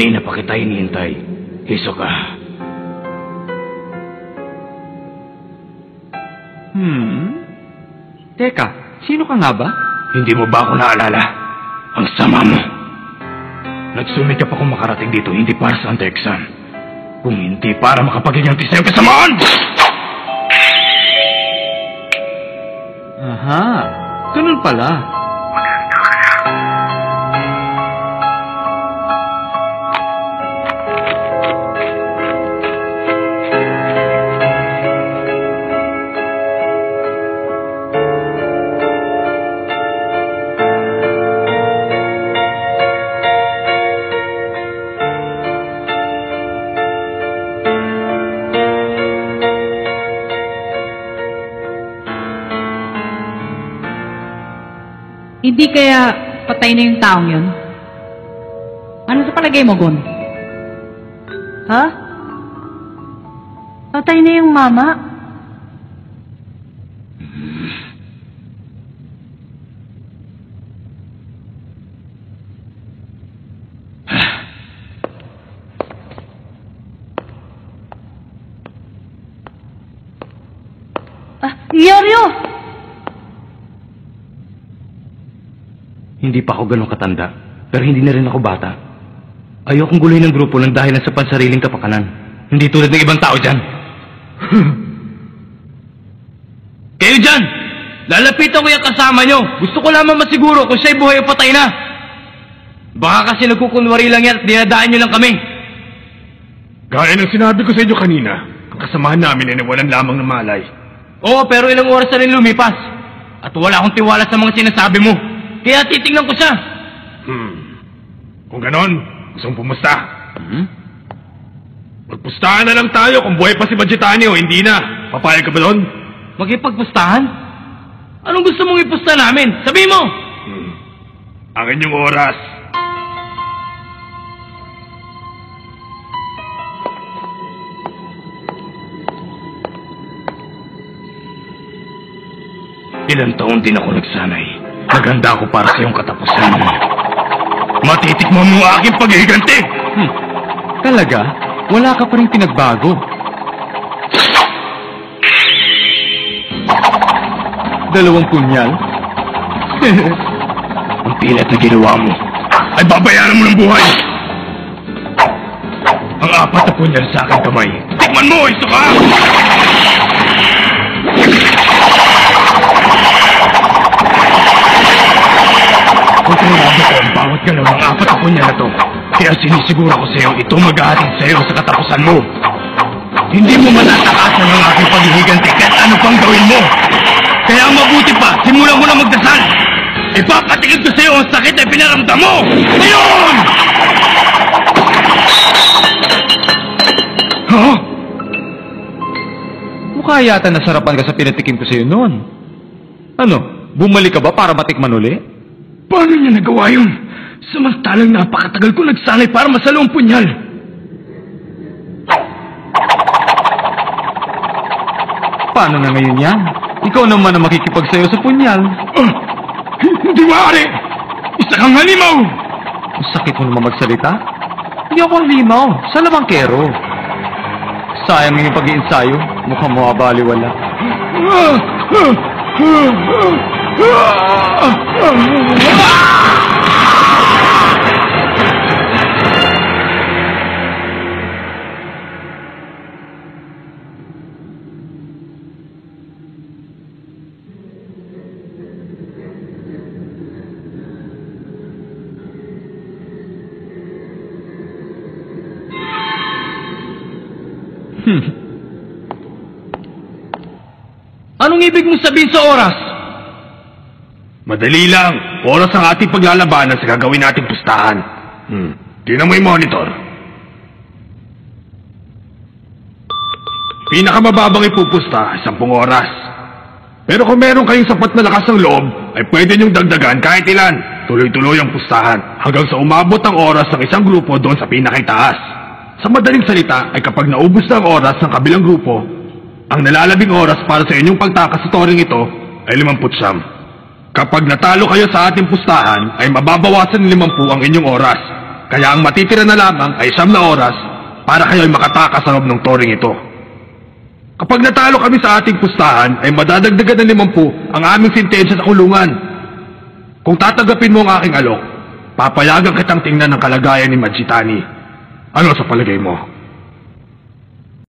Kanina pa kita hinihintay. Hisoka. Teka, sino ka nga ba? Hindi mo ba ako naalala? Ang sama mo. Nagsumikap ako makarating dito hindi para sa anti-exam. Kung hindi para makapagiging sa iyong kasamaan! Aha, ganun pala. Hindi kaya patay na yung taong yun? Ano sa palagay mo, Gon? Ha? Patay na yung mama? Yoryo! Hindi pa ako ganun katanda, pero hindi na rin ako bata. Ayokong guluhin ng grupo ng dahilan sa pansariling kapakanan. Hindi tulad ng ibang tao dyan. Kayo dyan! Lalapitan ko yung kasama nyo. Gusto ko lamang masiguro kung siya'y buhay o patay na. Baka kasi nagkukunwari lang yan at dinadaan nyo lang kami. Gaya ng sinabi ko sa inyo kanina, ang kasamahan namin ay nawalan lamang ng malay. Oo, pero ilang oras na rin lumipas. At wala akong tiwala sa mga sinasabi mo. Kaya titingnan ko siya. Kung ganon, gusto mong pumusta? Magpustahan na lang tayo kung buhay pa si Badgetani o hindi na. Papayag ka ba doon? Magipagpustahan? Anong gusto mong ipusta namin? Sabi mo! Ang inyong oras. Ilang taon din ako nagsanay. Naganda ako para sa iyong katapusan. Matitikman mo ang aking paghihiganti! Talaga? Wala ka pa rin pinagbago. Dalawang punyal? Ang pilat na ginawa mo ay babayaran mo ng buhay! Ang apat na punyal sa aking kamay. Tikman mo, Hisoka! Kontrolado ko ang bawat galaw ng apat na punya na to. Kaya sinisiguro ko sa iyo ito mag-ahatid sa iyo sa katapusan mo. Hindi mo matatakasan ang aking paghihiganti kahit ano pang gawin mo. Kaya mabuti pa, simulan mo na magdasal. Ipapatigil ko sa iyo ang sakit na pinaramdam mo. Ngayon! Huh? Mukha yata nasarapan ka sa pinatikim ko sa iyo noon. Ano, bumalik ka ba para matikman uli? Paano niya nagawa yun? Samantalang napakatagal ko nagsanay para masalo ang punyal. Paano na ngayon yan? Ikaw naman ang makikipagsayo sa punyal. Hindi maaari! Isa kang halimaw! Ang sakit mo naman magsalita. Hindi ako halimaw. Sa lamangkero. Sayang yung pag-iinsayo. Mukhang mawabaliwala. Anong ibig mong sabihin sa oras? Madali lang. Oras ang ating paglalabanan sa gagawin nating pustahan. Tingnan mo yung monitor. Pinakamababang ipupusta, 10 oras. Pero kung meron kayong sapat na lakas ng loob, ay pwede niyong dagdagan kahit ilan. Tuloy-tuloy ang pustahan hanggang sa umabot ang oras ng isang grupo doon sa pinakitaas. Sa madaling salita ay kapag naubos na ang oras ng kabilang grupo, ang nalalabing oras para sa inyong pagtakas sa toring ito ay 50. Kapag natalo kayo sa ating pustahan, ay mababawasan ng 50 ang inyong oras. Kaya ang matitira na lamang ay 9 na oras para kayo'y makatakas sa loob ng toring ito. Kapag natalo kami sa ating pustahan, ay madadagdagan ng 50 ang aming sintensya sa kulungan. Kung tatanggapin mo ang aking alok, papayagan kitang tingnan ng kalagayan ni Majitani. Ano sa palagay mo?